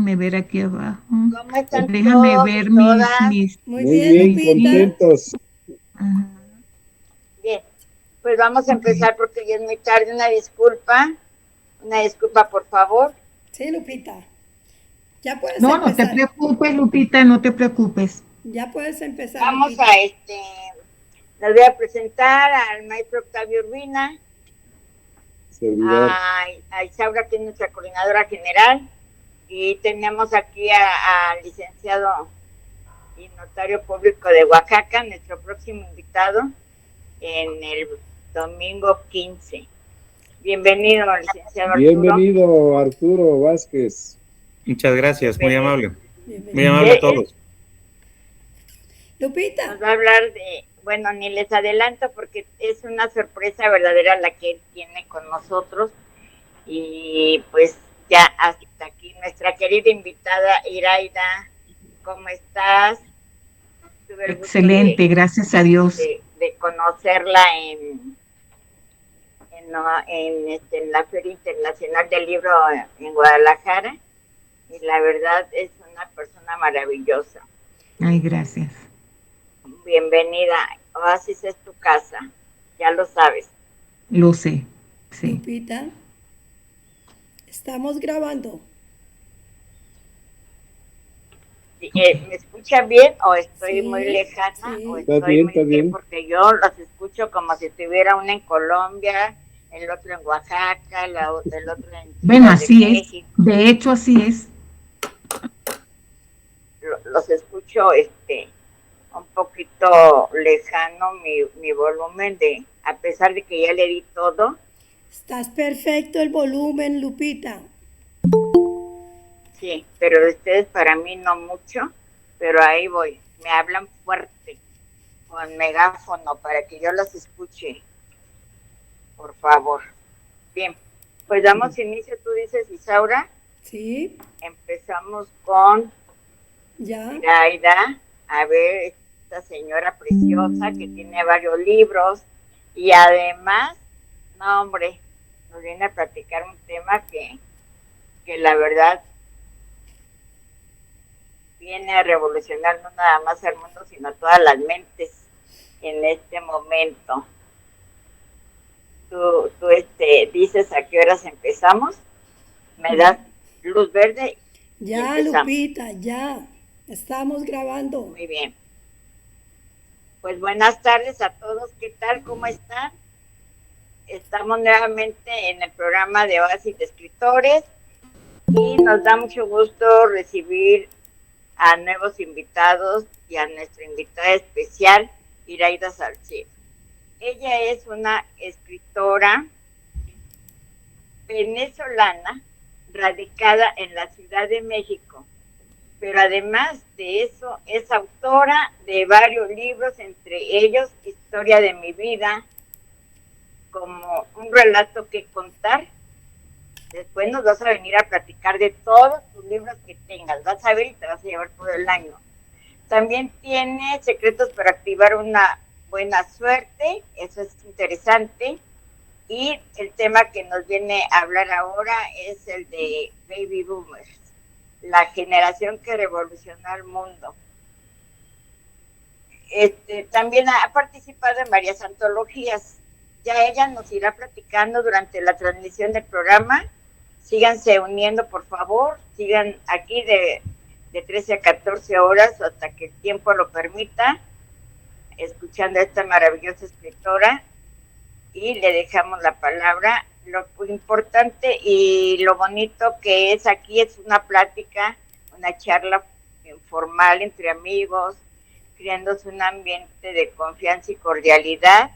Déjame ver aquí abajo. ¿Cómo están Déjame todos y ver todas? Muy bien, Lupita. contentos. Ajá. Bien, pues vamos a empezar porque ya es muy tarde. Una disculpa por favor. Sí, Lupita. Ya puedes No, no te empezar. preocupes, Lupita, no te preocupes. Ya puedes empezar, Vamos Lupita. les voy a presentar al maestro Octavio Urbina, Servidor. a Isaura, que es nuestra coordinadora general, y tenemos aquí al licenciado y notario público de Oaxaca, nuestro próximo invitado en el domingo 15. Bienvenido, licenciado Arturo. Bienvenido, Arturo Vázquez. Muchas gracias, muy Bienvenido. amable. Bienvenida. Muy amable a todos. Lupita, Nos va a hablar de, bueno, ni les adelanto porque es una sorpresa verdadera la que él tiene con nosotros. Y pues ya hasta aquí nuestra querida invitada Iraida, ¿cómo estás? Tuve el gusto Excelente, gracias a Dios. de conocerla en la Feria Internacional del Libro en Guadalajara, y la verdad es una persona maravillosa. Ay, gracias. Bienvenida, Oasis es tu casa, ya lo sabes. Lo sé, sí. Lupita, estamos grabando. ¿Me escuchan bien o estoy Sí, muy lejana? sí. O Está estoy bien, muy está bien. porque yo los escucho como si estuviera una en Colombia, el otro en Oaxaca, el otro en Bueno, Ciudad de así es. México. De hecho, así es. Los escucho un poquito lejano mi volumen, a pesar de que ya le di todo. Estás perfecto el volumen, Lupita. Sí, pero de ustedes para mí no mucho, pero ahí voy. Me hablan fuerte, con megáfono, para que yo los escuche, por favor. Bien, pues damos inicio, tú dices, Isaura. Sí, Empezamos con ya. Iraida. A ver, esta señora preciosa que tiene varios libros y además, no hombre, nos viene a platicar un tema que la verdad viene a revolucionar no nada más al mundo, sino a todas las mentes en este momento. Tú dices a qué horas empezamos, me das luz verde. Ya, Lupita, ya. Estamos grabando. Muy bien. Pues buenas tardes a todos, ¿qué tal? ¿Cómo están? Estamos nuevamente en el programa de Oasis de Escritores y nos da mucho gusto recibir a nuevos invitados y a nuestra invitada especial, Iraida Salcedo. Ella es una escritora venezolana radicada en la Ciudad de México, pero además de eso es autora de varios libros, entre ellos Historia de mi vida, como un relato que contar. Después nos vas a venir a platicar de todos tus libros que tengas, vas a ver y te vas a llevar todo el año. También tiene Secretos para activar una buena suerte, eso es interesante. Y el tema que nos viene a hablar ahora es el de Baby Boomers, la generación que revolucionó el mundo. También ha participado en varias antologías. Ya ella nos irá platicando durante la transmisión del programa. Síganse uniendo, por favor. Sigan aquí de 13 a 14 horas hasta que el tiempo lo permita, escuchando a esta maravillosa escritora. Y le dejamos la palabra. Lo importante y lo bonito que es aquí es una plática, una charla informal entre amigos, creándose un ambiente de confianza y cordialidad.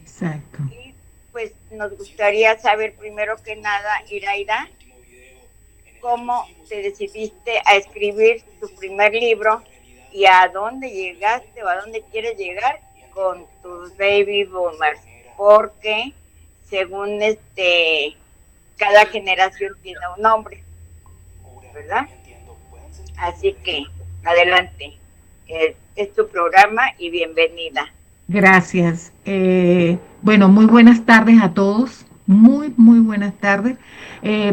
Exacto. Y pues nos gustaría saber primero que nada, Iraida, cómo te decidiste a escribir tu primer libro y a dónde llegaste o a dónde quieres llegar con tus Baby Boomers, porque según cada generación tiene un nombre, ¿verdad? Así que adelante, es tu programa y bienvenida. Gracias. Bueno, muy buenas tardes a todos. Muy, muy buenas tardes.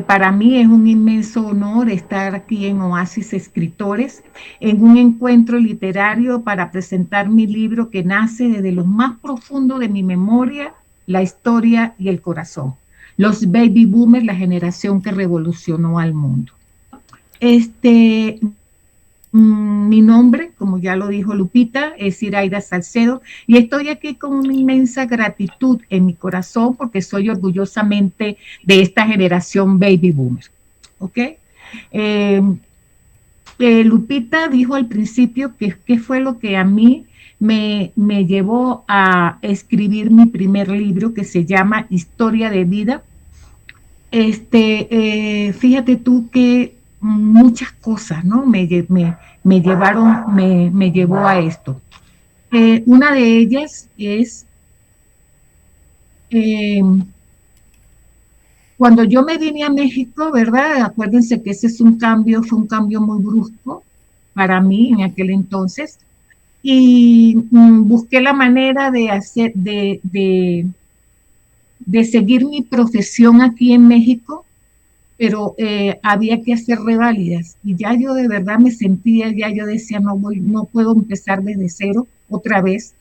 Para mí es un inmenso honor estar aquí en Oasis Escritores, en un encuentro literario para presentar mi libro que nace desde lo más profundo de mi memoria, la historia y el corazón. Los Baby Boomers, la generación que revolucionó al mundo. Este, Mi nombre, como ya lo dijo Lupita, es Iraida Salcedo y estoy aquí con una inmensa gratitud en mi corazón porque soy orgullosamente de esta generación Baby Boomer. ¿Ok? Eh, Lupita dijo al principio que fue lo que a mí me llevó a escribir mi primer libro que se llama Historia de Vida. Fíjate tú que muchas cosas, ¿no? Me llevaron, me llevó a esto. Una de ellas es eh, cuando yo me vine a México, ¿verdad? Acuérdense que ese es un cambio, fue un cambio muy brusco para mí en aquel entonces. Y busqué la manera de hacer, de seguir mi profesión aquí en México, pero había que hacer reválidas y ya yo de verdad me sentía, ya yo decía, no puedo empezar desde cero otra vez,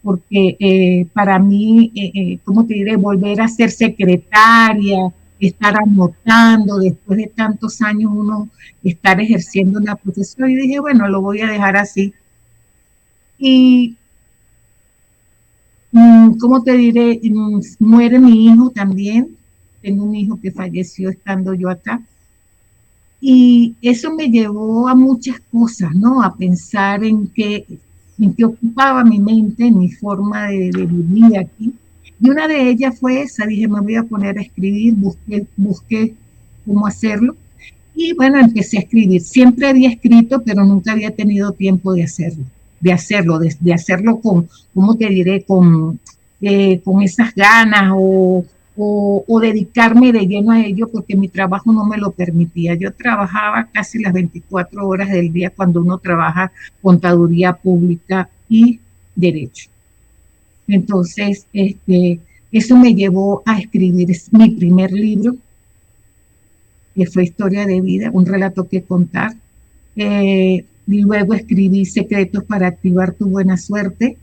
porque para mí, ¿cómo te diré? Volver a ser secretaria, estar anotando, después de tantos años uno estar ejerciendo una profesión, y dije, bueno, lo voy a dejar así. Y, ¿cómo te diré? Muere mi hijo también, tengo un hijo que falleció estando yo acá. Y eso me llevó a muchas cosas, ¿no? A pensar en qué ocupaba mi mente, en mi forma de vivir aquí. Y una de ellas fue esa, dije, me voy a poner a escribir, busqué cómo hacerlo. Y bueno, empecé a escribir. Siempre había escrito, pero nunca había tenido tiempo de hacerlo con, ¿cómo te diré? Con esas ganas o dedicarme de lleno a ello porque mi trabajo no me lo permitía. Yo trabajaba casi las 24 horas del día cuando uno trabaja contaduría pública y derecho. Entonces, eso me llevó a escribir mi primer libro, que fue Historia de Vida, un relato que contar. Y luego escribí Secretos para activar tu buena suerte,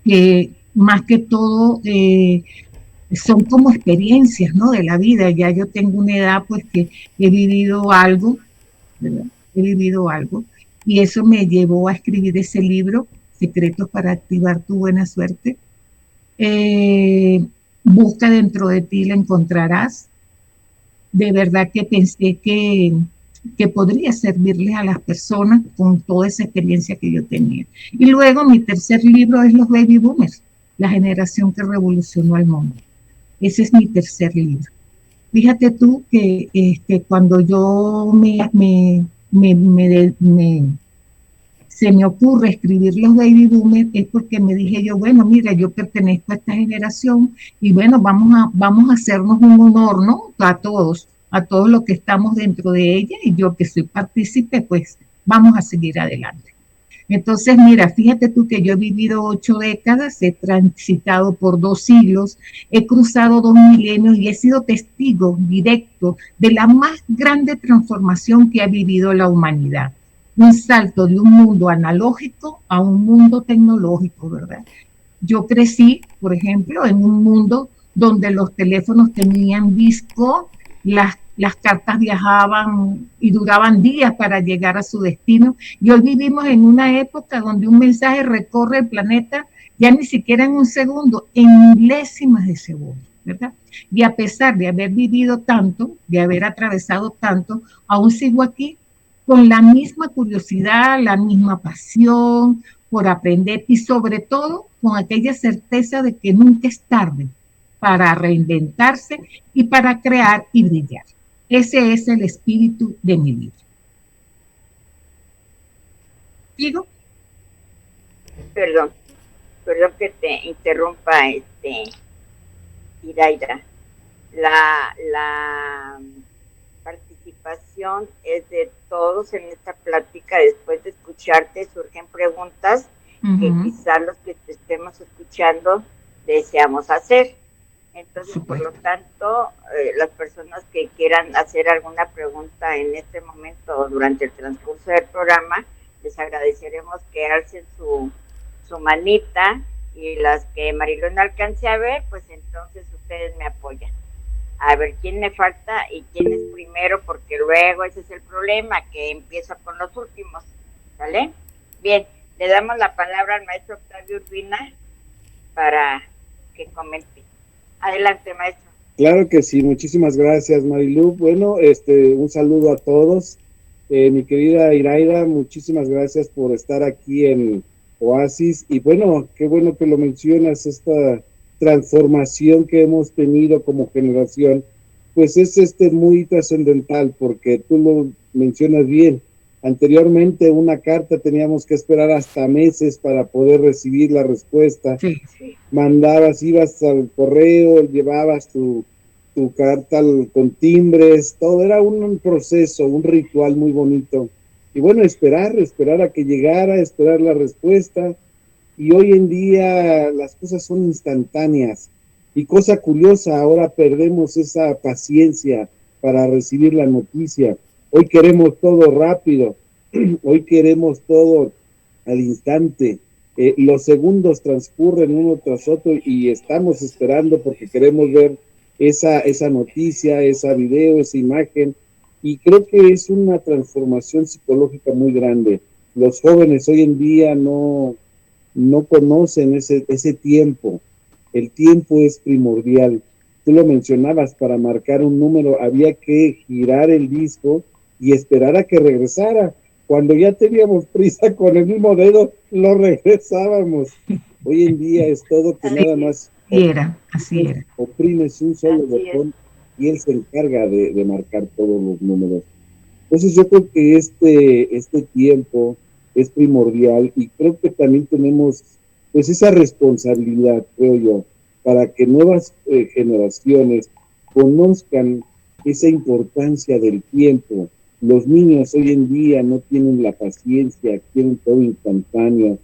que más que todo son como experiencias, ¿no? De la vida. Ya yo tengo una edad, pues, que he vivido algo, ¿verdad? He vivido algo. Y eso me llevó a escribir ese libro, Secretos para activar tu buena suerte. Busca dentro de ti, la encontrarás. De verdad que pensé que podría servirles a las personas con toda esa experiencia que yo tenía. Y luego mi tercer libro es Los Baby Boomers, la generación que revolucionó al mundo. Ese es mi tercer libro. Fíjate tú que cuando yo se me ocurre escribir Los Baby Boomers es porque me dije yo, bueno, mira, yo pertenezco a esta generación y bueno, vamos a hacernos un honor, ¿no? A todos los que estamos dentro de ella y yo que soy partícipe, pues vamos a seguir adelante. Entonces, mira, fíjate tú que yo he vivido 8 décadas, he transitado por 2 siglos, he cruzado 2 milenios y he sido testigo directo de la más grande transformación que ha vivido la humanidad. Un salto de un mundo analógico a un mundo tecnológico, ¿verdad? Yo crecí, por ejemplo, en un mundo donde los teléfonos tenían disco, las cartas viajaban y duraban días para llegar a su destino. Y hoy vivimos en una época donde un mensaje recorre el planeta ya ni siquiera en un segundo, en milésimas de segundo, ¿verdad? Y a pesar de haber vivido tanto, de haber atravesado tanto, aún sigo aquí con la misma curiosidad, la misma pasión por aprender y sobre todo con aquella certeza de que nunca es tarde para reinventarse y para crear y brillar. Ese es el espíritu de mi libro. ¿Digo? Perdón que te interrumpa, Iraida. La participación es de todos en esta plática. Después de escucharte surgen preguntas que quizás los que te estemos escuchando deseamos hacer. Entonces, por lo tanto, las personas que quieran hacer alguna pregunta en este momento o durante el transcurso del programa, les agradeceremos que alcen su manita, y las que Marilú no alcance a ver, pues entonces ustedes me apoyan. A ver quién me falta y quién es primero, porque luego ese es el problema, que empiezo con los últimos, ¿vale? Bien, le damos la palabra al maestro Octavio Urbina para que comente. Adelante, maestro. Claro que sí, muchísimas gracias, Marilú. Bueno, un saludo a todos. Mi querida Iraida, muchísimas gracias por estar aquí en Oasis. Y bueno, qué bueno que lo mencionas, esta transformación que hemos tenido como generación, pues es muy trascendental, porque tú lo mencionas bien. Anteriormente una carta teníamos que esperar hasta meses para poder recibir la respuesta. Sí. Mandabas, ibas al correo, llevabas tu carta con timbres, todo era un proceso, un ritual muy bonito. Y bueno, esperar a que llegara, esperar la respuesta. Y hoy en día las cosas son instantáneas. Y cosa curiosa, ahora perdemos esa paciencia para recibir la noticia. Hoy queremos todo rápido, hoy queremos todo al instante. Los segundos transcurren uno tras otro y estamos esperando porque queremos ver esa noticia, esa video, esa imagen. Y creo que es una transformación psicológica muy grande. Los jóvenes hoy en día no conocen ese tiempo. El tiempo es primordial. Tú lo mencionabas, para marcar un número había que girar el disco y esperar a que regresara. Cuando ya teníamos prisa, con el mismo dedo lo regresábamos. Hoy en día es todo que nada más Así era. oprimes un solo botón y él se encarga de marcar todos los números. Entonces yo creo que este tiempo es primordial, y creo que también tenemos pues esa responsabilidad, creo yo, para que nuevas generaciones conozcan esa importancia del tiempo. Los niños hoy en día no tienen la paciencia, quieren todo instantáneo,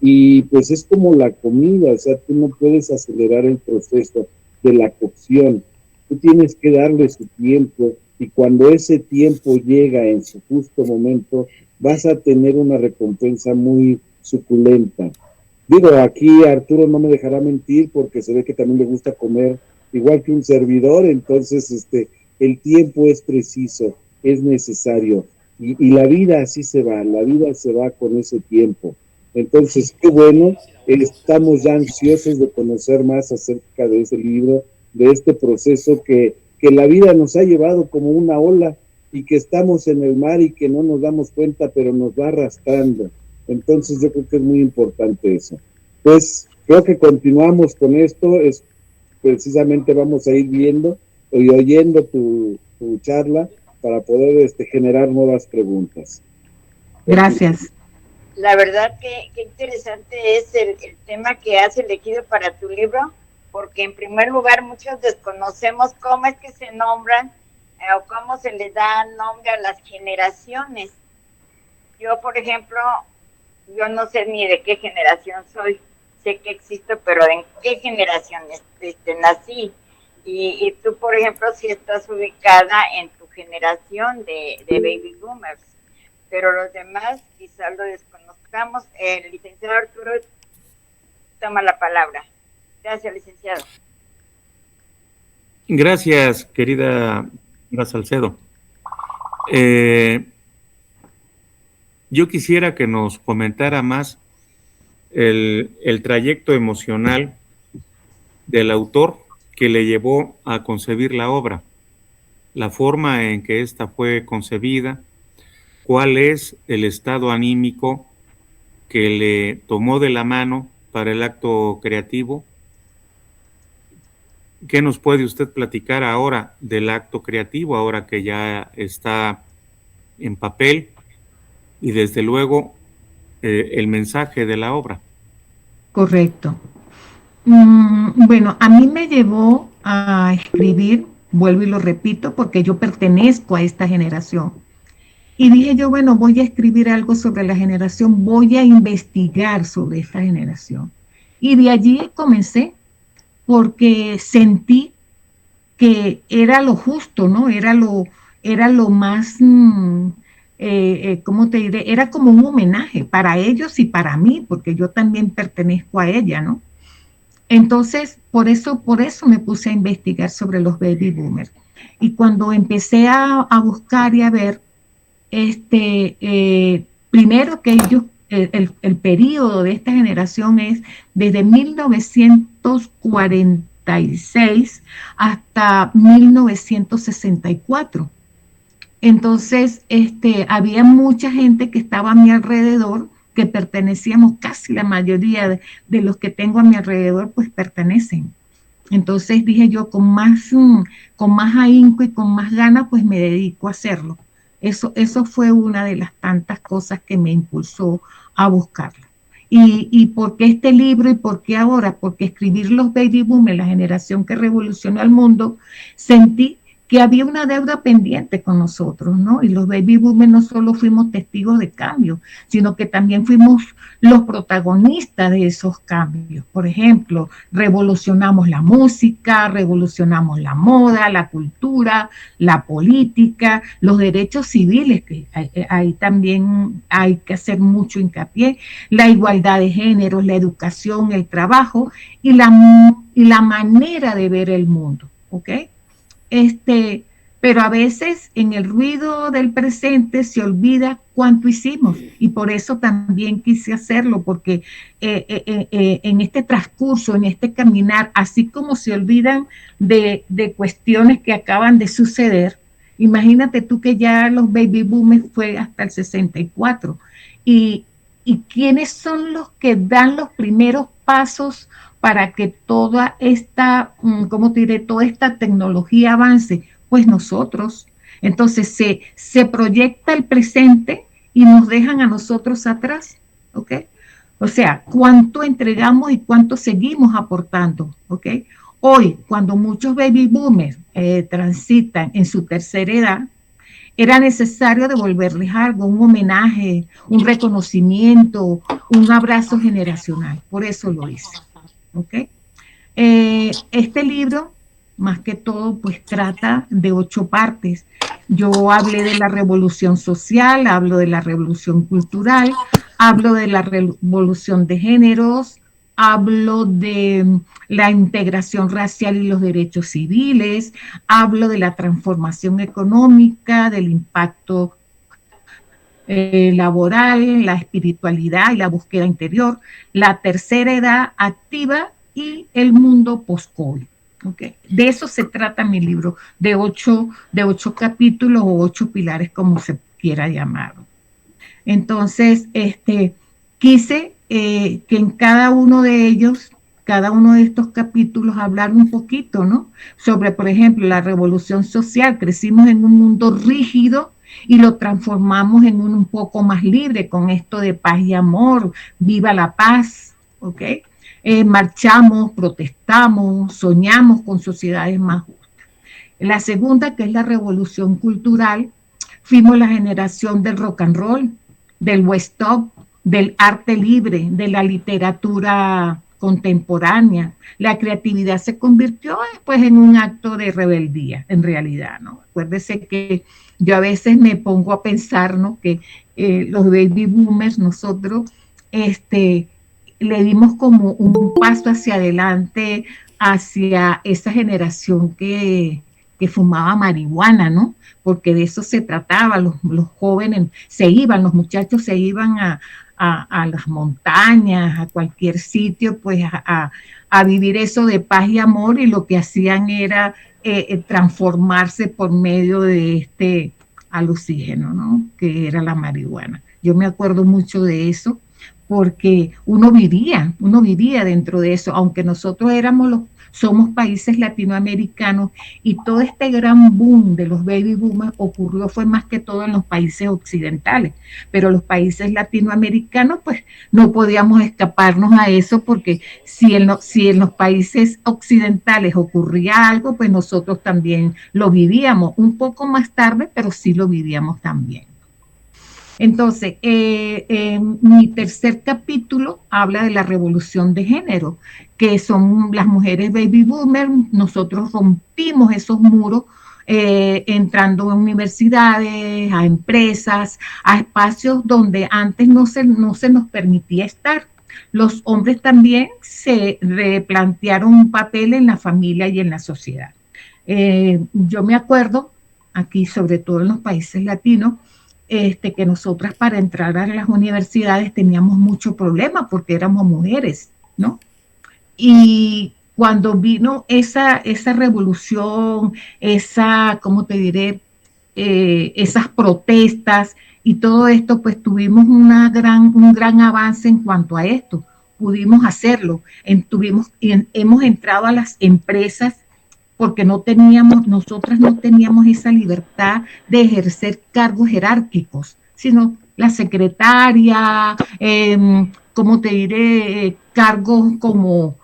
y pues es como la comida, o sea, tú no puedes acelerar el proceso de la cocción, tú tienes que darle su tiempo, y cuando ese tiempo llega en su justo momento, vas a tener una recompensa muy suculenta. Digo, aquí Arturo no me dejará mentir, porque se ve que también le gusta comer igual que un servidor. Entonces el tiempo es preciso, es necesario, y la vida así se va, la vida se va con ese tiempo. Entonces, qué bueno, estamos ya ansiosos de conocer más acerca de ese libro, de este proceso que la vida nos ha llevado como una ola, y que estamos en el mar y que no nos damos cuenta, pero nos va arrastrando. Entonces yo creo que es muy importante eso. Pues creo que continuamos con esto, es precisamente vamos a ir viendo y oyendo tu charla para poder generar nuevas preguntas. Gracias. La verdad que interesante es el tema que has elegido para tu libro, porque en primer lugar muchos desconocemos cómo es que se nombran o cómo se le da nombre a las generaciones. Yo, por ejemplo, yo no sé ni de qué generación soy, sé que existo, pero ¿en qué generación nací? Y tú, por ejemplo, sí estás ubicada en tu generación de baby boomers, pero los demás quizás lo desconozcamos. El licenciado Arturo toma la palabra. Gracias, licenciado. Gracias, querida Salcedo. Yo quisiera que nos comentara más el trayecto emocional del autor que le llevó a concebir la obra, la forma en que ésta fue concebida, cuál es el estado anímico que le tomó de la mano para el acto creativo. ¿Qué nos puede usted platicar ahora del acto creativo, ahora que ya está en papel, y desde luego el mensaje de la obra? Correcto. Bueno, a mí me llevó a escribir, vuelvo y lo repito, porque yo pertenezco a esta generación. Y dije yo, bueno, voy a escribir algo sobre la generación, voy a investigar sobre esta generación. Y de allí comencé. porque sentí que era lo justo, ¿no? Era lo más, ¿cómo te diré? Era como un homenaje para ellos y para mí, porque yo también pertenezco a ella, ¿no? Entonces, por eso me puse a investigar sobre los baby boomers. Y cuando empecé a buscar y a ver, primero que ellos, el periodo de esta generación es desde 1946 hasta 1964. Entonces, había mucha gente que estaba a mi alrededor, que pertenecíamos, casi la mayoría de los que tengo a mi alrededor, pues pertenecen. Entonces dije yo, con más ahínco y con más ganas, pues me dedico a hacerlo. Eso fue una de las tantas cosas que me impulsó a buscarlo. ¿Y por qué este libro y por qué ahora? Porque escribir los baby boomers, la generación que revolucionó el mundo, sentí que había una deuda pendiente con nosotros, ¿no? Y los baby boomers no solo fuimos testigos de cambios, sino que también fuimos los protagonistas de esos cambios. Por ejemplo, revolucionamos la música, revolucionamos la moda, la cultura, la política, los derechos civiles, que ahí también hay que hacer mucho hincapié, la igualdad de géneros, la educación, el trabajo y la manera de ver el mundo, ¿ok? Pero a veces en el ruido del presente se olvida cuánto hicimos y por eso también quise hacerlo, porque en este transcurso, en este caminar, así como se olvidan de cuestiones que acaban de suceder, imagínate tú que ya los baby boomers fue hasta el 64 y, y quiénes son los que dan los primeros pasos para que toda esta, ¿cómo te diré? Toda esta tecnología avance, pues nosotros. Entonces se proyecta el presente y nos dejan a nosotros atrás, ¿ok? O sea, cuánto entregamos y cuánto seguimos aportando, ¿ok? Hoy, cuando muchos baby boomers transitan en su tercera edad, era necesario devolverles algo, un homenaje, un reconocimiento, un abrazo generacional. Por eso lo hice. ¿Ok? Este libro, más que todo, pues trata de 8 partes. Yo hablé de la revolución social, hablo de la revolución cultural, hablo de la revolución de géneros, hablo de la integración racial y los derechos civiles, hablo de la transformación económica, del impacto laboral, la espiritualidad y la búsqueda interior, la tercera edad activa y el mundo post-COVID. ¿Okay? De eso se trata mi libro, de 8 capítulos o 8 pilares, como se quiera llamar. Entonces, quise que en cada uno de ellos, cada uno de estos capítulos, hablar un poquito, ¿no? Sobre, por ejemplo, la revolución social. Crecimos en un mundo rígido y lo transformamos en un poco más libre con esto de paz y amor, viva la paz, ¿ok? Marchamos, protestamos, soñamos con sociedades más justas. La segunda, que es la revolución cultural, fuimos la generación del rock and roll, del Woodstock, del arte libre, de la literatura contemporánea. La creatividad se convirtió pues en un acto de rebeldía, en realidad, ¿no? Acuérdese que yo a veces me pongo a pensar, ¿no? Que los baby boomers, nosotros, le dimos como un paso hacia adelante, hacia esa generación que fumaba marihuana, ¿no? Porque de eso se trataba, los jóvenes se iban, los muchachos se iban a las montañas, a cualquier sitio, pues a vivir eso de paz y amor, y lo que hacían era transformarse por medio de este alucígeno, ¿no? Que era la marihuana. Yo me acuerdo mucho de eso, porque uno vivía dentro de eso, aunque nosotros somos países latinoamericanos y todo este gran boom de los baby boomers ocurrió fue más que todo en los países occidentales, pero los países latinoamericanos pues no podíamos escaparnos a eso, porque si en los países occidentales ocurría algo, pues nosotros también lo vivíamos un poco más tarde, pero sí lo vivíamos también. Entonces, mi tercer capítulo habla de la revolución de género, que son las mujeres baby boomers. Nosotros rompimos esos muros entrando a universidades, a empresas, a espacios donde antes no se nos permitía estar. Los hombres también se replantearon un papel en la familia y en la sociedad. Yo me acuerdo, aquí sobre todo en los países latinos, que nosotras para entrar a las universidades teníamos mucho problema porque éramos mujeres, ¿no? Y cuando vino esa revolución, ¿cómo te diré? Esas protestas y todo esto, pues tuvimos un gran avance en cuanto a esto. Pudimos hacerlo. Hemos entrado a las empresas porque nosotras no teníamos esa libertad de ejercer cargos jerárquicos, sino la secretaria, ¿cómo te diré? Cargos como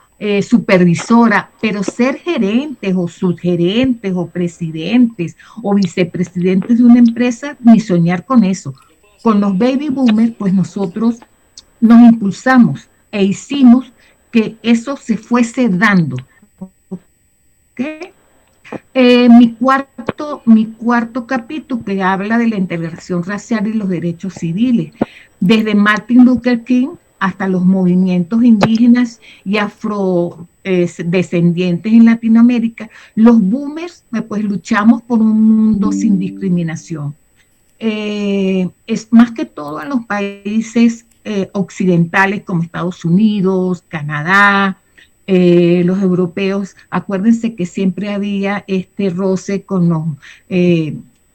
supervisora, pero ser gerentes o subgerentes o presidentes o vicepresidentes de una empresa, ni soñar con eso. Con los baby boomers, pues nosotros nos impulsamos e hicimos que eso se fuese dando. ¿Okay? Mi cuarto capítulo que habla de la integración racial y los derechos civiles, desde Martin Luther King hasta los movimientos indígenas y afrodescendientes en Latinoamérica, los boomers, pues luchamos por un mundo sin discriminación. Es más que todo en los países occidentales como Estados Unidos, Canadá, los europeos. Acuérdense que siempre había este roce con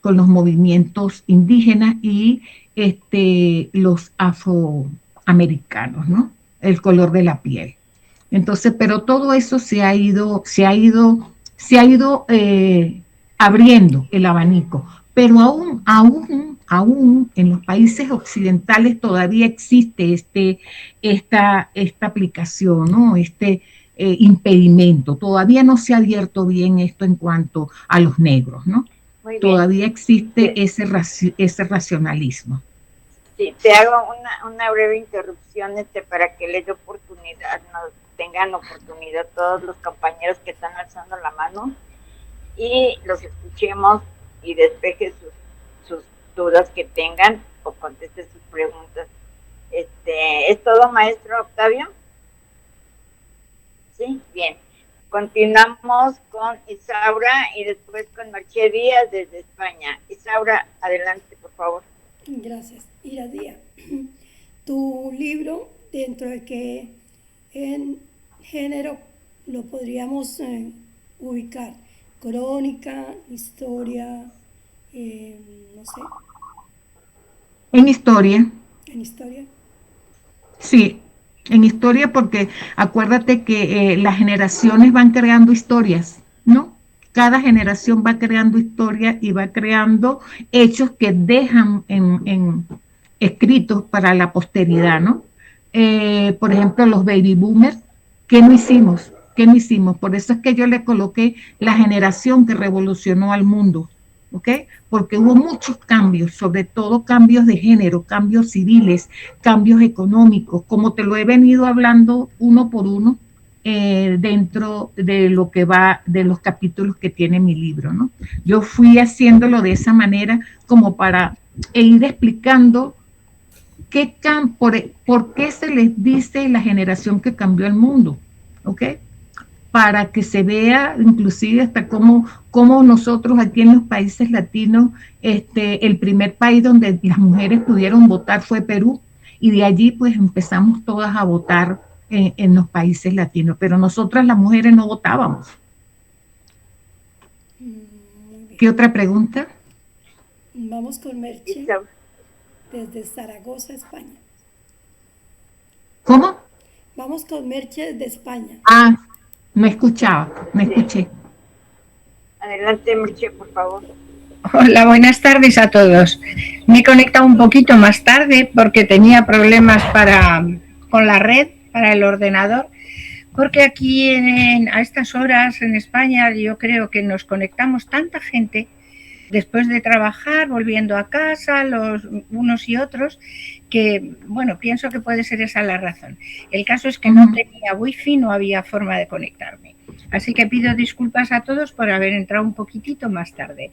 los movimientos indígenas y los afroamericanos, ¿no? El color de la piel. Entonces, pero todo eso se ha ido abriendo el abanico. Pero aún en los países occidentales todavía existe esta aplicación, ¿no? Impedimento. Todavía no se ha abierto bien esto en cuanto a los negros, ¿no? Todavía existe ese racionalismo. Sí, te hago una breve interrupción para que les dé oportunidad, tengan oportunidad todos los compañeros que están alzando la mano y los escuchemos y despeje sus dudas que tengan o conteste sus preguntas. ¿Es todo, maestro Octavio? Sí, bien. Continuamos con Isaura y después con Marché Díaz desde España. Isaura, adelante, por favor. Gracias. Iradía, tu libro, dentro de que en género lo podríamos ubicar, crónica, historia, no sé. En historia. ¿En historia? Sí, en historia, porque acuérdate que las generaciones van creando historias, ¿no? Cada generación va creando historia y va creando hechos que dejan escritos para la posteridad, ¿no? Por ejemplo, los baby boomers, ¿qué no hicimos? ¿Qué no hicimos? Por eso es que yo le coloqué la generación que revolucionó al mundo, ¿ok? Porque hubo muchos cambios, sobre todo cambios de género, cambios civiles, cambios económicos, como te lo he venido hablando uno por uno dentro de lo que va, de los capítulos que tiene mi libro, ¿no? Yo fui haciéndolo de esa manera como para ir explicando por qué se les dice la generación que cambió el mundo, ¿ok? Para que se vea inclusive hasta cómo nosotros aquí en los países latinos, el primer país donde las mujeres pudieron votar fue Perú, y de allí pues empezamos todas a votar en los países latinos, pero nosotras las mujeres no votábamos. ¿Qué otra pregunta? Vamos con Merche, desde Zaragoza, España. ¿Cómo? Vamos con Merche desde España. Ah, no escuchaba, me escuché. Adelante, Merche, por favor. Hola, buenas tardes a todos. Me he conectado un poquito más tarde porque tenía problemas con la red, para el ordenador, porque aquí a estas horas en España yo creo que nos conectamos tanta gente después de trabajar, volviendo a casa, los unos y otros, que, bueno, pienso que puede ser esa la razón. El caso es que no tenía wifi, no había forma de conectarme. Así que pido disculpas a todos por haber entrado un poquitito más tarde.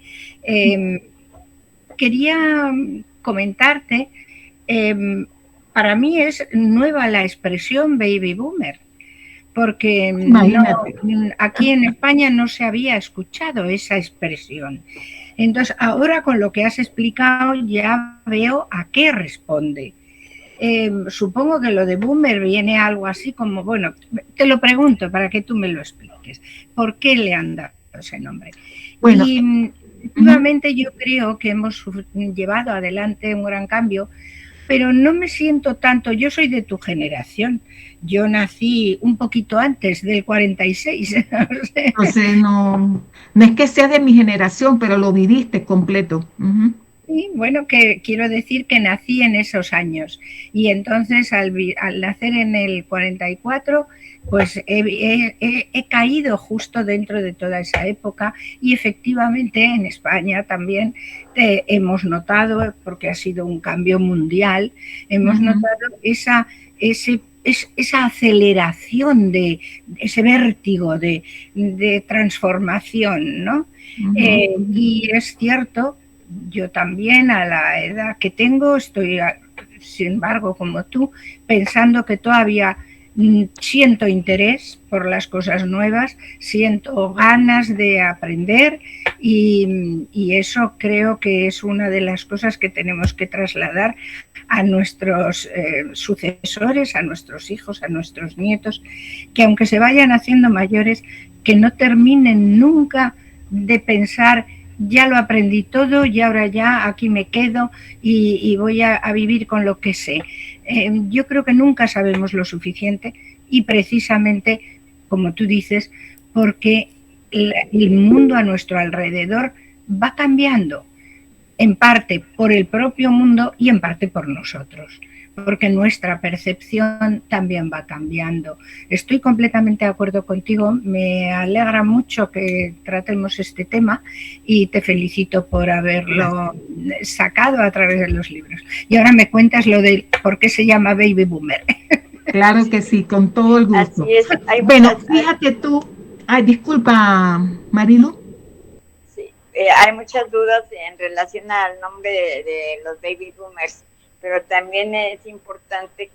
Quería comentarte, para mí es nueva la expresión baby boomer, porque no, aquí en España no se había escuchado esa expresión. Entonces, ahora con lo que has explicado ya veo a qué responde. Supongo que lo de boomer viene algo así como, bueno, te lo pregunto para que tú me lo expliques. ¿Por qué le han dado ese nombre? Bueno, y efectivamente yo creo que hemos llevado adelante un gran cambio, pero no me siento tanto, yo soy de tu generación, yo nací un poquito antes del 46. O sea, no es que sea de mi generación, pero lo viviste completo. Sí, bueno, que quiero decir que nací en esos años y entonces al nacer en el 44, pues he caído justo dentro de toda esa época y efectivamente en España también hemos notado, porque ha sido un cambio mundial, hemos notado esa aceleración, ese vértigo de transformación, ¿no? Y es cierto, yo también a la edad que tengo estoy, sin embargo, como tú, pensando que todavía siento interés por las cosas nuevas, siento ganas de aprender y eso creo que es una de las cosas que tenemos que trasladar a nuestros sucesores, a nuestros hijos, a nuestros nietos, que aunque se vayan haciendo mayores, que no terminen nunca de pensar ya lo aprendí todo y ahora ya aquí me quedo y voy a vivir con lo que sé. Yo creo que nunca sabemos lo suficiente y precisamente, como tú dices, porque el mundo a nuestro alrededor va cambiando, en parte por el propio mundo y en parte por nosotros, porque nuestra percepción también va cambiando. Estoy completamente de acuerdo contigo, me alegra mucho que tratemos este tema y te felicito por haberlo sacado a través de los libros. Y ahora me cuentas lo de por qué se llama Baby Boomer. Claro que sí, con todo el gusto. Así es. Bueno, fíjate tú, disculpa, Marilu. Sí, hay muchas dudas en relación al nombre de los Baby Boomers, pero también es importante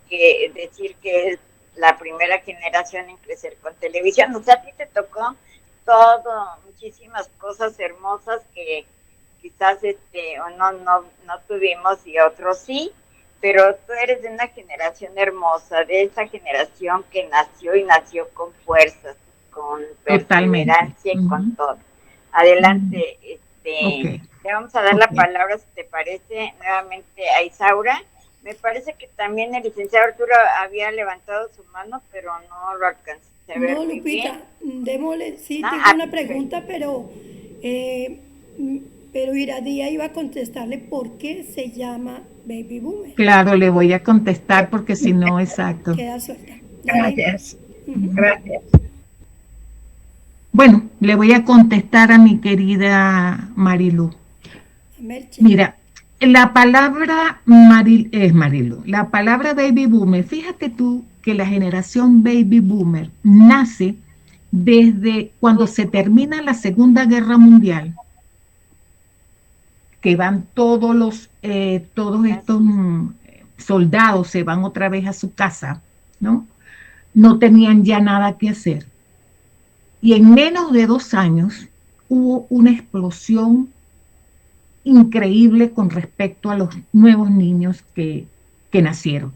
decir que es la primera generación en crecer con televisión. O sea, a ti te tocó muchísimas cosas hermosas que quizás no tuvimos y otros sí, pero tú eres de una generación hermosa, de esa generación que nació con fuerzas, con perseverancia y con todo. Adelante, okay. Le vamos a dar la palabra, si te parece, nuevamente a Isaura. Me parece que también el licenciado Arturo había levantado su mano, pero no lo alcancé a ver. No, Lupita, démosle, sí, tengo una pregunta, pero Iradía iba a contestarle por qué se llama Baby Boomer. Claro, le voy a contestar porque si no, exacto. Queda suelta. Gracias. Gracias. Bueno, le voy a contestar a mi querida Marilu. Mira, la palabra Marilu, la palabra Baby Boomer, fíjate tú que la generación Baby Boomer nace desde cuando se termina la Segunda Guerra Mundial, que van todos estos soldados se van otra vez a su casa, ¿no? No tenían ya nada que hacer. Y en menos de 2 años hubo una explosión increíble con respecto a los nuevos niños que nacieron.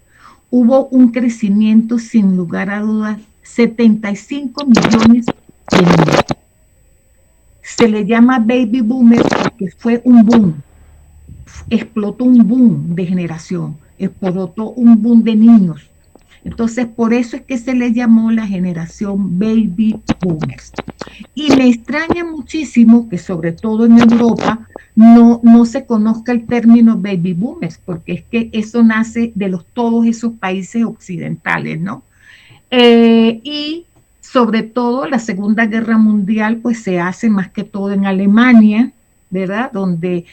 Hubo un crecimiento sin lugar a dudas, 75 millones de niños. Se le llama Baby Boomer porque fue un boom, explotó un boom de generación, explotó un boom de niños. Entonces, por eso es que se le llamó la generación Baby Boomers. Y me extraña muchísimo que sobre todo en Europa no se conozca el término Baby Boomers, porque es que eso nace de todos esos países occidentales, ¿no? Y sobre todo la Segunda Guerra Mundial, pues se hace más que todo en Alemania, ¿verdad? Donde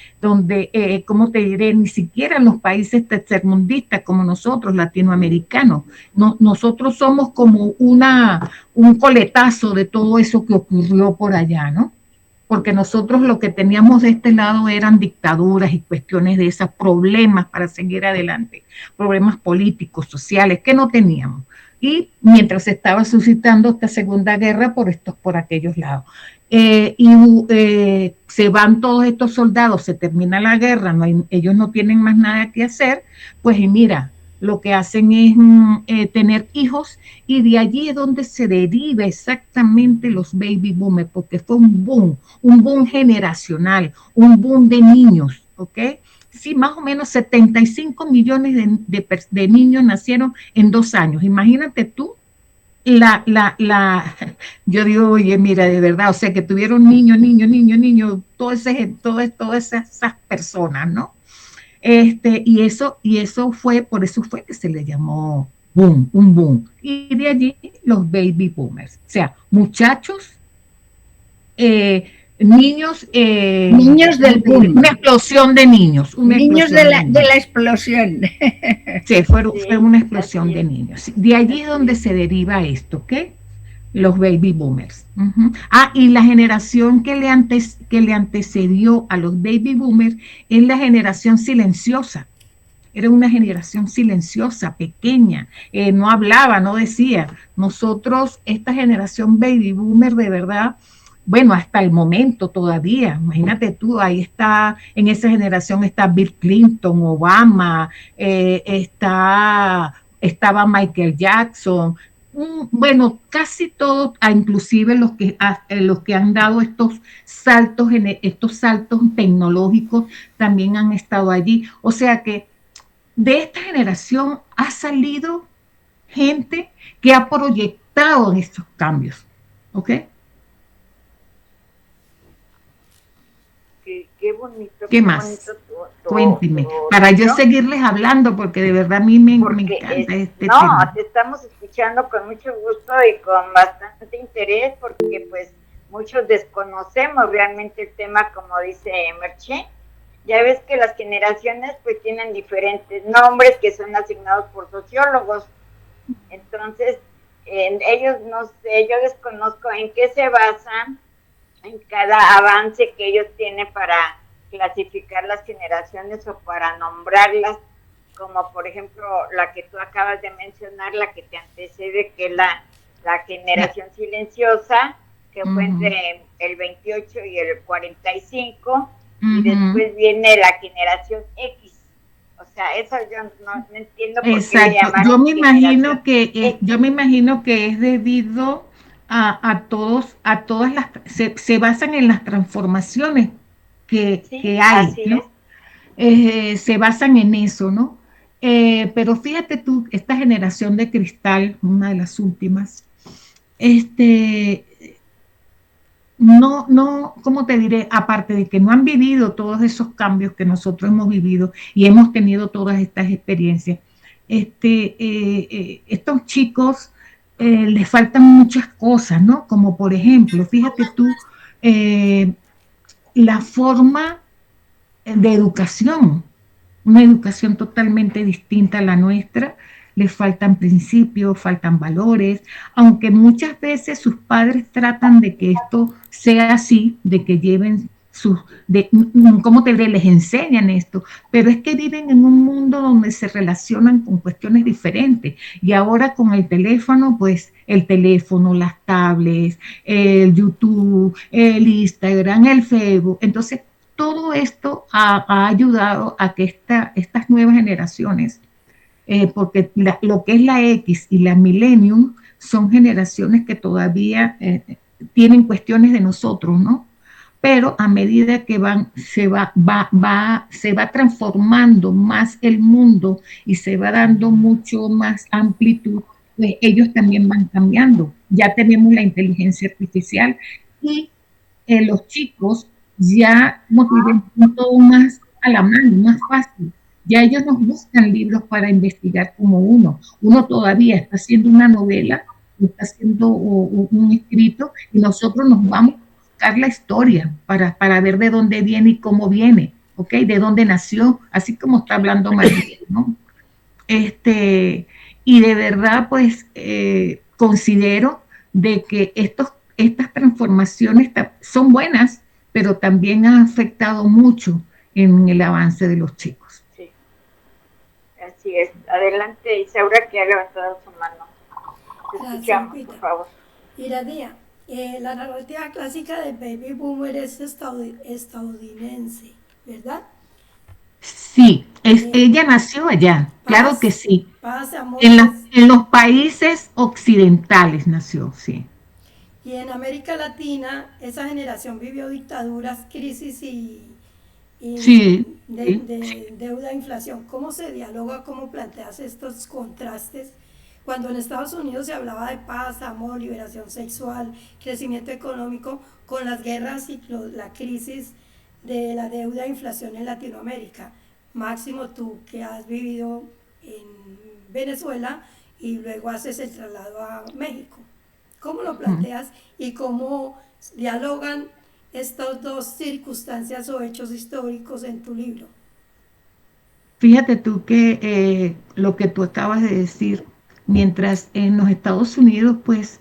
¿cómo te diré? Ni siquiera en los países tercermundistas como nosotros, latinoamericanos, nosotros somos como un coletazo de todo eso que ocurrió por allá, ¿no? Porque nosotros lo que teníamos de este lado eran dictaduras y cuestiones de esos problemas para seguir adelante, problemas políticos, sociales, que no teníamos. Y mientras se estaba suscitando esta segunda guerra por aquellos lados. Se van todos estos soldados, se termina la guerra, ellos no tienen más nada que hacer, pues y mira, lo que hacen es tener hijos, y de allí es donde se deriva exactamente los baby boomers, porque fue un boom generacional, un boom de niños, ¿ok? Sí, más o menos 75 millones de niños nacieron en 2 años. Imagínate tú, yo digo, oye, mira, de verdad, o sea, que tuvieron niño, todas esas personas, ¿no? Y eso fue, por eso fue que se le llamó boom, un boom. Y de allí los baby boomers, o sea, muchachos, niños, niños del boom. Una explosión de niños. Niños de la explosión. Sí, fue una explosión de niños. De allí es donde se deriva esto, ¿ok? Los baby boomers. Y la generación que le antecedió a los baby boomers es la generación silenciosa. Era una generación silenciosa, pequeña, no hablaba, no decía. Nosotros, esta generación baby boomer, de verdad, bueno, hasta el momento todavía, imagínate tú, ahí está, en esa generación está Bill Clinton, Obama, estaba Michael Jackson, bueno, casi todos, inclusive los que han dado estos saltos tecnológicos también han estado allí. O sea que de esta generación ha salido gente que ha proyectado en estos cambios, ¿ok? Qué bonito. ¿Qué más? Bonito cuénteme, para yo seguirles hablando, porque de verdad a mí me encanta este tema. No, te estamos escuchando con mucho gusto y con bastante interés, porque pues muchos desconocemos realmente el tema, como dice Merche. Ya ves que las generaciones pues tienen diferentes nombres que son asignados por sociólogos. Entonces, ellos, no sé, yo desconozco en qué se basan en cada avance que ellos tienen para clasificar las generaciones o para nombrarlas, como por ejemplo la que tú acabas de mencionar, la que te antecede, que es la generación silenciosa, que fue entre el 28 y el 45, y después viene la generación X. O sea, eso yo no entiendo por qué le llamaron. Yo me imagino que es debido a todas las, se basan en las transformaciones que hay, ¿no? Se basan en eso, ¿no? Pero fíjate tú, esta generación de cristal, una de las últimas, no, ¿cómo te diré? Aparte de que no han vivido todos esos cambios que nosotros hemos vivido y hemos tenido todas estas experiencias, estos chicos les faltan muchas cosas, ¿no? Como por ejemplo, fíjate tú, la forma de educación, una educación totalmente distinta a la nuestra. Les faltan principios, faltan valores, aunque muchas veces sus padres tratan de que esto sea así, de que lleven ¿cómo te diré? Les enseñan esto, pero es que viven en un mundo donde se relacionan con cuestiones diferentes, y ahora con el teléfono, pues el teléfono, las tablets, el YouTube, el Instagram, el Facebook, entonces todo esto ha ayudado a que estas nuevas generaciones, porque lo que es la X y la Millennium son generaciones que todavía tienen cuestiones de nosotros, ¿no? Pero a medida que se va transformando más el mundo y se va dando mucho más amplitud, pues ellos también van cambiando. Ya tenemos la inteligencia artificial y los chicos ya nos viven todo más a la mano, más fácil. Ya ellos nos buscan libros para investigar como uno. Uno todavía está haciendo una novela, está haciendo un escrito, y nosotros nos vamos buscar la historia para ver de dónde viene y cómo viene, ¿ok? De dónde nació, así como está hablando María, ¿no? Y de verdad, pues, considero de que estas transformaciones son buenas, pero también han afectado mucho en el avance de los chicos. Sí, así es. Adelante, Isaura, que ha levantado su mano. Te escuchamos, por favor. Iradía, la narrativa clásica del baby boomer es estadounidense, ¿verdad? Sí, ella nació allá, claro que sí. En los países occidentales nació, sí. Y en América Latina, esa generación vivió dictaduras, crisis y sí, deuda e inflación. ¿Cómo se dialoga, cómo planteas estos contrastes? Cuando en Estados Unidos se hablaba de paz, amor, liberación sexual, crecimiento económico, con las guerras y la crisis de la deuda e inflación en Latinoamérica. Máximo, tú que has vivido en Venezuela y luego haces el traslado a México. ¿Cómo lo planteas y cómo dialogan estas dos circunstancias o hechos históricos en tu libro? Fíjate tú que lo que tú acabas de decir, mientras en los Estados Unidos, pues,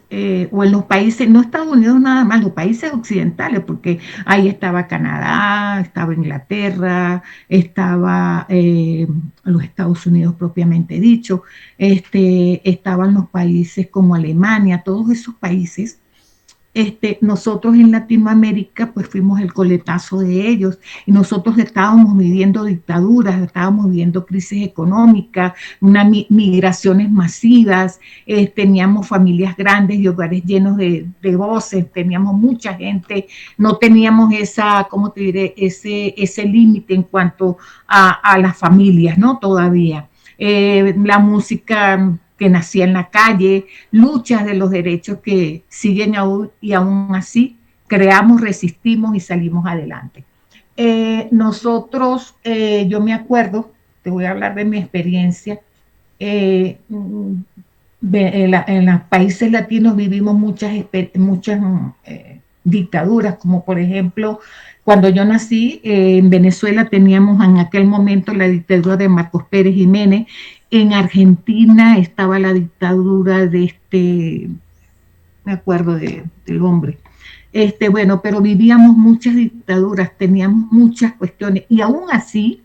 o en los países, no Estados Unidos nada más, los países occidentales, porque ahí estaba Canadá, estaba Inglaterra, estaba los Estados Unidos propiamente dicho, estaban los países como Alemania, todos esos países. Nosotros en Latinoamérica pues fuimos el coletazo de ellos y nosotros estábamos viviendo dictaduras, estábamos viviendo crisis económicas, migraciones masivas, teníamos familias grandes y hogares llenos de voces, teníamos mucha gente, no teníamos ¿cómo te diré? Ese límite en cuanto a las familias, ¿no? Todavía. La música que nacía en la calle, luchas de los derechos que siguen aún y aún así creamos, resistimos y salimos adelante. Nosotros, yo me acuerdo, te voy a hablar de mi experiencia, en los países latinos vivimos muchas dictaduras, como por ejemplo, cuando yo nací en Venezuela teníamos en aquel momento la dictadura de Marcos Pérez Jiménez. En Argentina estaba la dictadura de me acuerdo del hombre. Bueno, pero vivíamos muchas dictaduras, teníamos muchas cuestiones y aún así,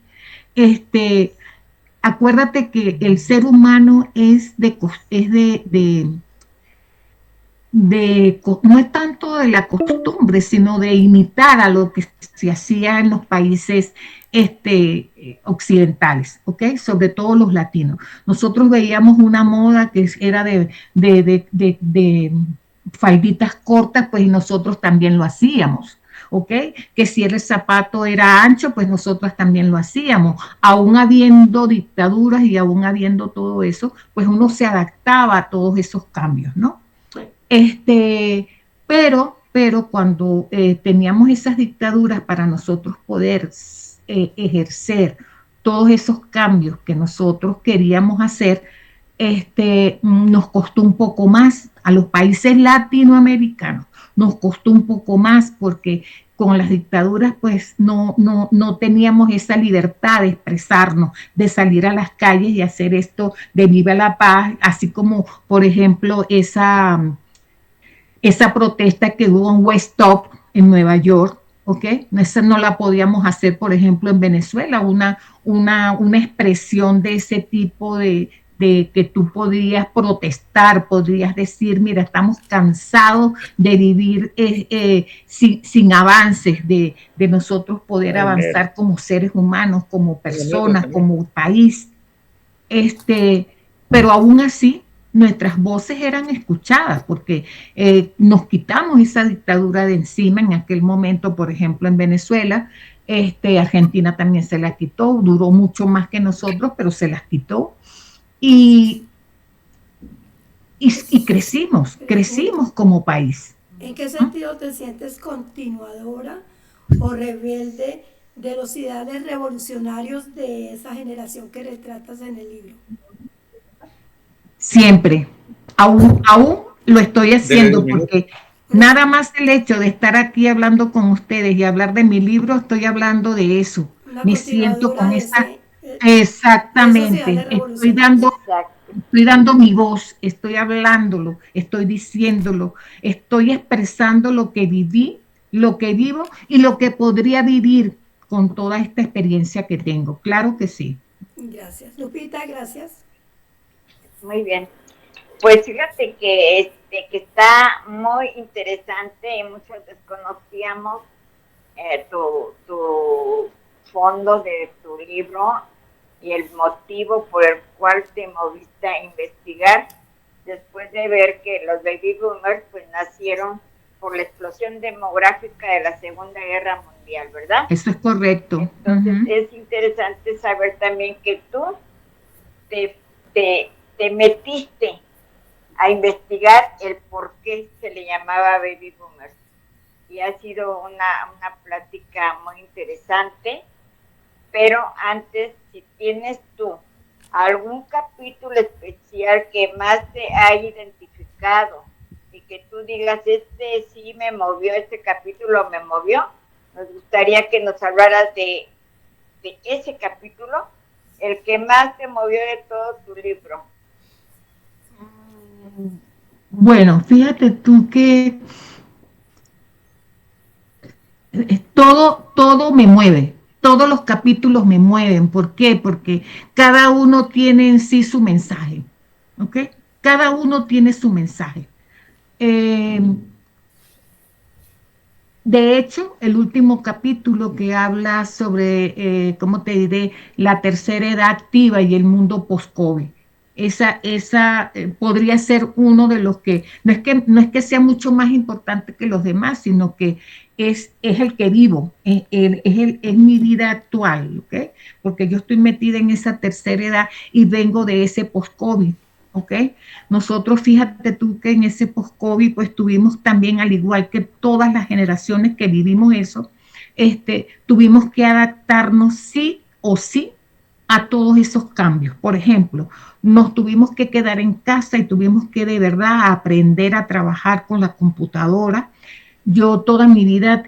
acuérdate que el ser humano no es tanto de la costumbre, sino de imitar a lo que se hacía en los países occidentales, ¿ok? Sobre todo los latinos. Nosotros veíamos una moda que era de falditas cortas, pues nosotros también lo hacíamos, ¿ok? Que si el zapato era ancho, pues nosotros también lo hacíamos. Aún habiendo dictaduras y aún habiendo todo eso, pues uno se adaptaba a todos esos cambios, ¿no? Pero cuando teníamos esas dictaduras para nosotros poder ejercer todos esos cambios que nosotros queríamos hacer, nos costó un poco más. A los países latinoamericanos nos costó un poco más porque con las dictaduras pues no teníamos esa libertad de expresarnos, de salir a las calles y hacer esto de Viva la Paz, así como por ejemplo esa protesta que hubo en West Top, en Nueva York, ¿ok? Esa no la podíamos hacer, por ejemplo, en Venezuela, una expresión de ese tipo de que tú podrías protestar, podrías decir, mira, estamos cansados de vivir sin avances, de nosotros poder avanzar como seres humanos, como personas, como país. Pero aún así, nuestras voces eran escuchadas porque nos quitamos esa dictadura de encima en aquel momento, por ejemplo, en Venezuela. Argentina también se la quitó, duró mucho más que nosotros, pero se las quitó. Y crecimos como país. ¿En qué sentido te sientes continuadora o rebelde de los ideales revolucionarios de esa generación que retratas en el libro? Siempre, aún lo estoy haciendo porque Nada más el hecho de estar aquí hablando con ustedes y hablar de mi libro, estoy hablando de eso. Una Me siento continuadora con de esa, esos ideales exactamente, revolucionarios. Exacto. estoy dando mi voz, estoy hablándolo, estoy diciéndolo, estoy expresando lo que viví, lo que vivo y lo que podría vivir con toda esta experiencia que tengo. Claro que sí. Gracias. Lupita, gracias. Muy bien. Pues fíjate que está muy interesante y muchos desconocíamos tu fondo de tu libro y el motivo por el cual te moviste a investigar después de ver que los baby boomers pues nacieron por la explosión demográfica de la Segunda Guerra Mundial, ¿verdad? Eso es correcto. Entonces es interesante saber también que tú te metiste a investigar el por qué se le llamaba baby boomers. Y ha sido una plática muy interesante, pero antes, si tienes tú algún capítulo especial que más te haya identificado y que tú digas, este sí me movió, este capítulo me movió, nos gustaría que nos hablaras de ese capítulo, el que más te movió de todo tu libro. Bueno, fíjate tú que todo me mueve, todos los capítulos me mueven. ¿Por qué? Porque cada uno tiene en sí su mensaje, ¿ok? Cada uno tiene su mensaje. De hecho, el último capítulo que habla sobre, ¿cómo te diré?, la tercera edad activa y el mundo post-COVID. Esa podría ser uno de los que no es que sea mucho más importante que los demás, sino que es el que vivo, es mi vida actual, ¿ok? Porque yo estoy metida en esa tercera edad y vengo de ese post-COVID. ¿Ok? Nosotros, fíjate tú que en ese post-COVID, pues tuvimos también, al igual que todas las generaciones que vivimos eso, tuvimos que adaptarnos sí o sí a todos esos cambios. Por ejemplo, nos tuvimos que quedar en casa y tuvimos que de verdad aprender a trabajar con la computadora. Yo toda mi vida,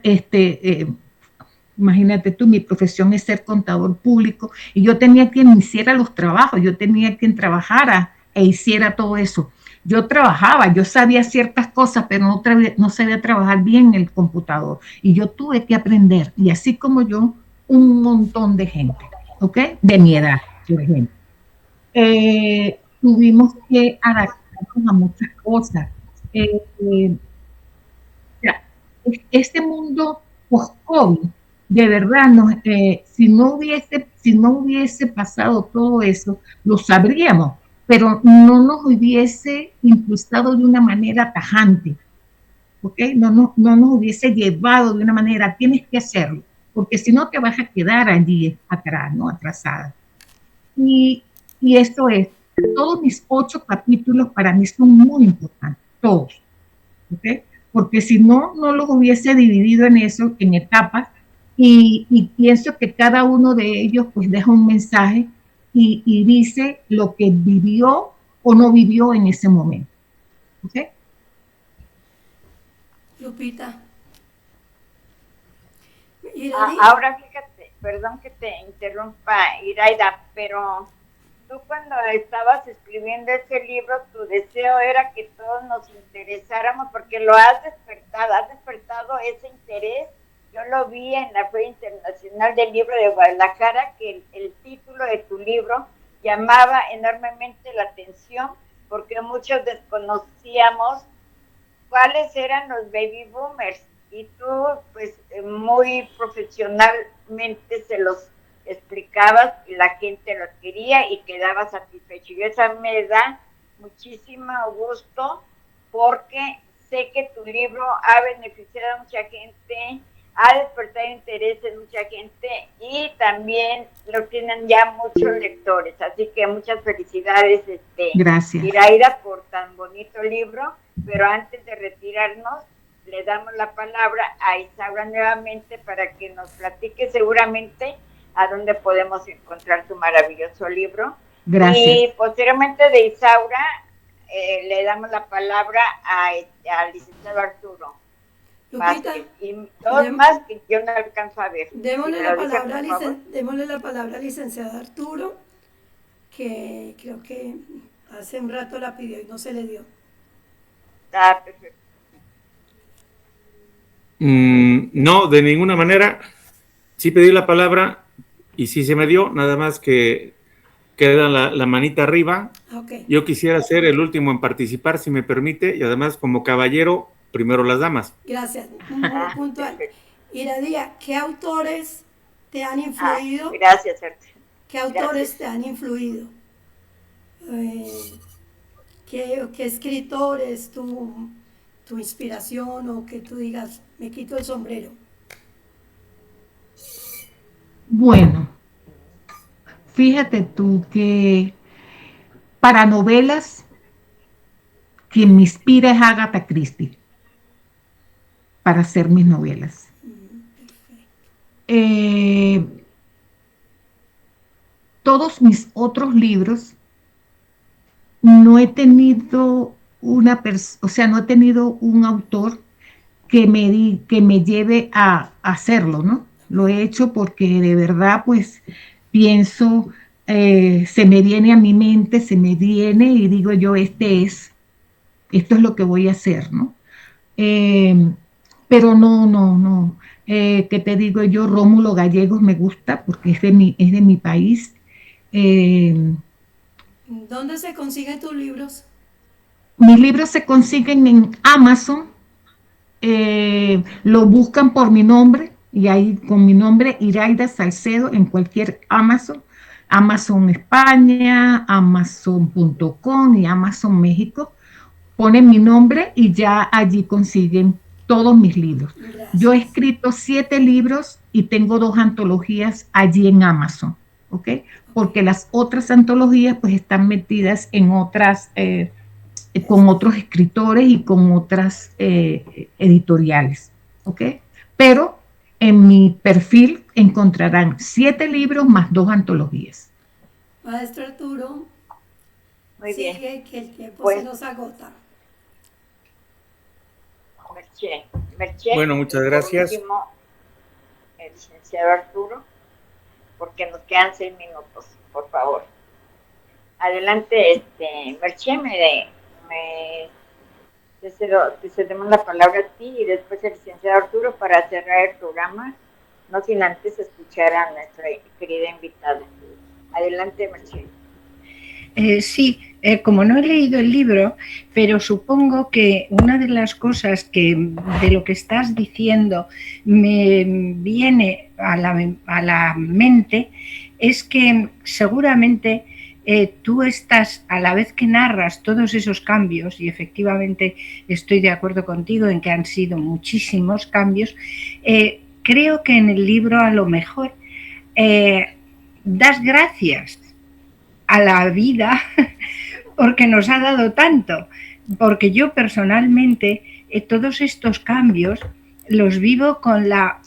imagínate tú, mi profesión es ser contador público y yo tenía quien hiciera los trabajos, yo tenía quien trabajara e hiciera todo eso. Yo trabajaba, yo sabía ciertas cosas, pero no sabía trabajar bien el computador. Y yo tuve que aprender, y así como yo, un montón de gente, ¿ok? De mi edad, por ejemplo. Tuvimos que adaptarnos a muchas cosas. Este mundo post-COVID, de verdad, si no hubiese pasado todo eso, lo sabríamos, pero no nos hubiese impulsado de una manera tajante, ¿ok? No nos hubiese llevado de una manera, tienes que hacerlo, porque si no te vas a quedar allí atrás, ¿no? Atrasada. Y esto es, todos mis 8 capítulos para mí son muy importantes, todos, ¿ok? Porque si no los hubiese dividido en eso, en etapas, y pienso que cada uno de ellos pues deja un mensaje y dice lo que vivió o no vivió en ese momento. ¿Ok? Lupita. Ahora fíjate, perdón que te interrumpa, Iraida, pero tú cuando estabas escribiendo ese libro, tu deseo era que todos nos interesáramos porque lo has despertado ese interés. Yo lo vi en la Feria Internacional del Libro de Guadalajara, que el título de tu libro llamaba enormemente la atención porque muchos desconocíamos cuáles eran los baby boomers y tú pues muy profesionalmente se los explicabas y la gente lo quería y quedaba satisfecho. Y eso me da muchísimo gusto porque sé que tu libro ha beneficiado a mucha gente, ha despertado interés en mucha gente y también lo tienen ya muchos lectores. Así que muchas felicidades, Gracias. Iraida, por tan bonito libro. Pero antes de retirarnos, le damos la palabra a Isaura nuevamente para que nos platique seguramente a dónde podemos encontrar tu maravilloso libro. Gracias. Y posteriormente de Isaura, le damos la palabra al licenciado Arturo. Lupita, Y dos más que yo no alcanzo a ver. démosle Si la me lo dice, por favor. démosle la palabra al licenciado Arturo, que creo que hace un rato la pidió y no se le dio. Está perfecto. No, de ninguna manera. Sí pedí la palabra y sí se me dio, nada más que queda la manita arriba. Okay. Yo quisiera ser el último en participar, si me permite, y además como caballero, primero las damas. Gracias, muy puntual. Iradía, ¿qué autores te han influido? Gracias, Sergio. ¿Qué autores te han influido? ¿Qué escritores tu inspiración, o que tú digas, me quito el sombrero? Bueno, fíjate tú que para novelas, quien me inspira es Agatha Christie para hacer mis novelas. Todos mis otros libros no he tenido no he tenido un autor que me lleve a hacerlo, ¿no? Lo he hecho porque de verdad, pues, pienso, se me viene a mi mente, y digo yo, esto es lo que voy a hacer, ¿no? Pero no. ¿Qué te digo yo? Rómulo Gallegos me gusta porque es de mi país. ¿Dónde se consiguen tus libros? Mis libros se consiguen en Amazon. Lo buscan por mi nombre, y ahí con mi nombre, Iraida Salcedo, en cualquier Amazon España, Amazon.com y Amazon México, ponen mi nombre y ya allí consiguen todos mis libros. Gracias. Yo he escrito 7 libros y tengo 2 antologías allí en Amazon, ¿ok? Porque las otras antologías pues están metidas en otras, con otros escritores y con otras editoriales, ¿ok? Pero en mi perfil encontrarán 7 libros más 2 antologías. Maestro Arturo, Muy bien. sigue que el tiempo Pues, se nos agota. Merché. Bueno, muchas gracias. Por último, el licenciado Arturo, porque nos quedan 6 minutos, por favor. Adelante, Merché, te cedemos la palabra a ti y después el licenciado Arturo para cerrar el programa, no sin antes escuchar a nuestra querida invitada. Adelante, Merché. Sí, como no he leído el libro, pero supongo que una de las cosas de lo que estás diciendo me viene a la mente es que seguramente tú estás, a la vez que narras todos esos cambios, y efectivamente estoy de acuerdo contigo en que han sido muchísimos cambios, creo que en el libro a lo mejor das gracias a la vida porque nos ha dado tanto, porque yo personalmente todos estos cambios los vivo con la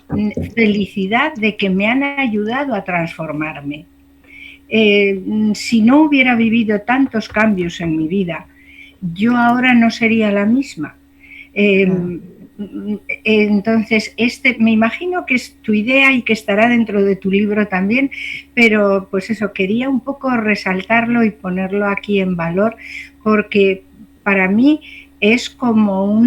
felicidad de que me han ayudado a transformarme. Si no hubiera vivido tantos cambios en mi vida, yo ahora no sería la misma. Entonces, me imagino que es tu idea y que estará dentro de tu libro también, pero pues eso, quería un poco resaltarlo y ponerlo aquí en valor, porque para mí es como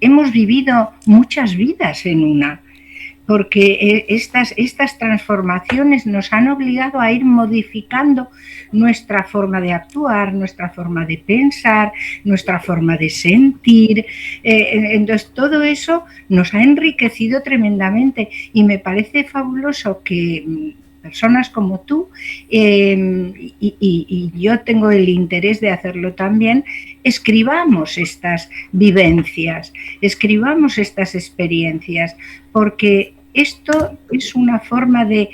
hemos vivido muchas vidas en una, porque estas transformaciones nos han obligado a ir modificando nuestra forma de actuar, nuestra forma de pensar, nuestra forma de sentir. Entonces, todo eso nos ha enriquecido tremendamente y me parece fabuloso que personas como tú, y yo tengo el interés de hacerlo también, escribamos estas vivencias, escribamos estas experiencias, porque esto es una forma de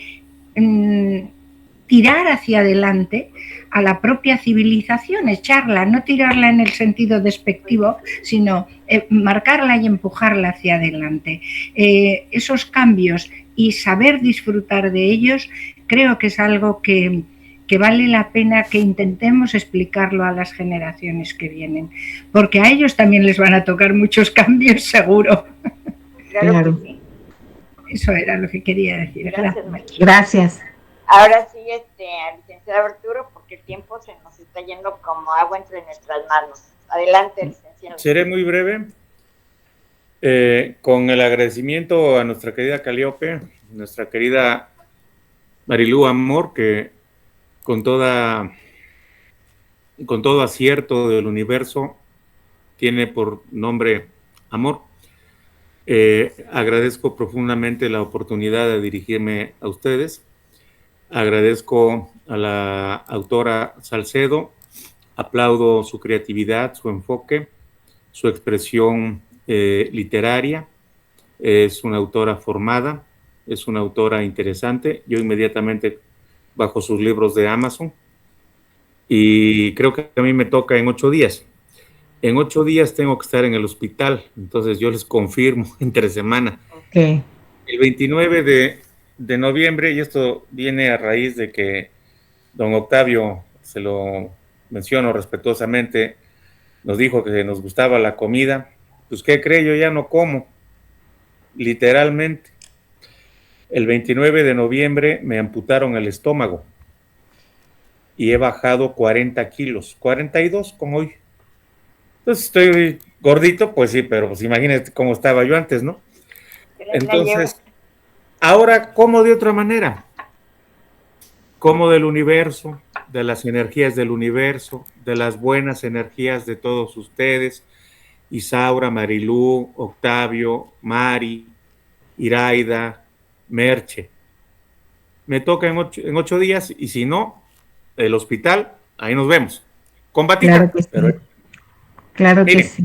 tirar hacia adelante a la propia civilización, echarla, no tirarla en el sentido despectivo, sino marcarla y empujarla hacia adelante. Esos cambios y saber disfrutar de ellos creo que es algo que que vale la pena que intentemos explicarlo a las generaciones que vienen, porque a ellos también les van a tocar muchos cambios, seguro. Claro. Que sí. Eso era lo que quería decir. Gracias. Ahora sí, al licenciado Arturo, porque el tiempo se nos está yendo como agua entre nuestras manos. Adelante, licenciado. Seré muy breve. Con el agradecimiento a nuestra querida Calíope, nuestra querida Marilú Amor, que con todo acierto del universo tiene por nombre Amor. Agradezco profundamente la oportunidad de dirigirme a ustedes. Agradezco a la autora Salcedo, aplaudo su creatividad, su enfoque, su expresión literaria. Es una autora formada, es una autora interesante. Yo inmediatamente bajo sus libros de Amazon y creo que a mí me toca en 8 días. En 8 días tengo que estar en el hospital, entonces yo les confirmo entre semana. Okay. El 29 de noviembre, y esto viene a raíz de que don Octavio, se lo menciono respetuosamente, nos dijo que nos gustaba la comida. Pues, ¿qué cree? Yo ya no como, literalmente. El 29 de noviembre me amputaron el estómago y he bajado 40 kilos, 42 como hoy. Entonces estoy gordito, pues sí, pero pues imagínate cómo estaba yo antes, ¿no? Entonces, ahora como de otra manera, como del universo, de las energías del universo, de las buenas energías de todos ustedes, Isaura, Marilú, Octavio, Mari, Iraida, Merche. Me toca en 8 días y si no, el hospital, ahí nos vemos. Combatita. Claro que sí. Pero, claro miren, que sí.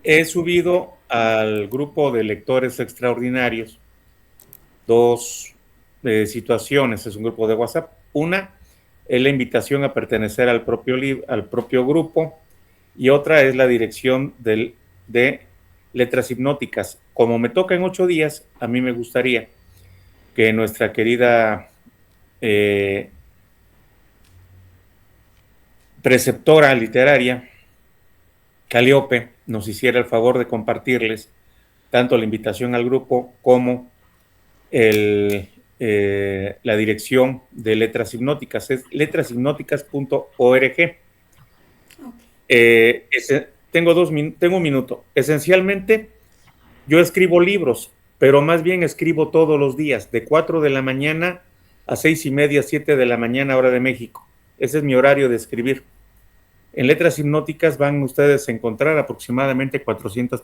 He subido al grupo de lectores extraordinarios 2 situaciones, es un grupo de WhatsApp. Una es la invitación a pertenecer al propio grupo y otra es la dirección de letras hipnóticas. Como me toca en 8 días, a mí me gustaría que nuestra querida preceptora literaria, Calíope, nos hiciera el favor de compartirles tanto la invitación al grupo como la dirección de letras hipnóticas. Es letrashipnóticas.org. Tengo un minuto. Esencialmente, yo escribo libros, pero más bien escribo todos los días, de 4 de la mañana a 6:30, 7 de la mañana, hora de México. Ese es mi horario de escribir. En Letras Hipnóticas van ustedes a encontrar aproximadamente 400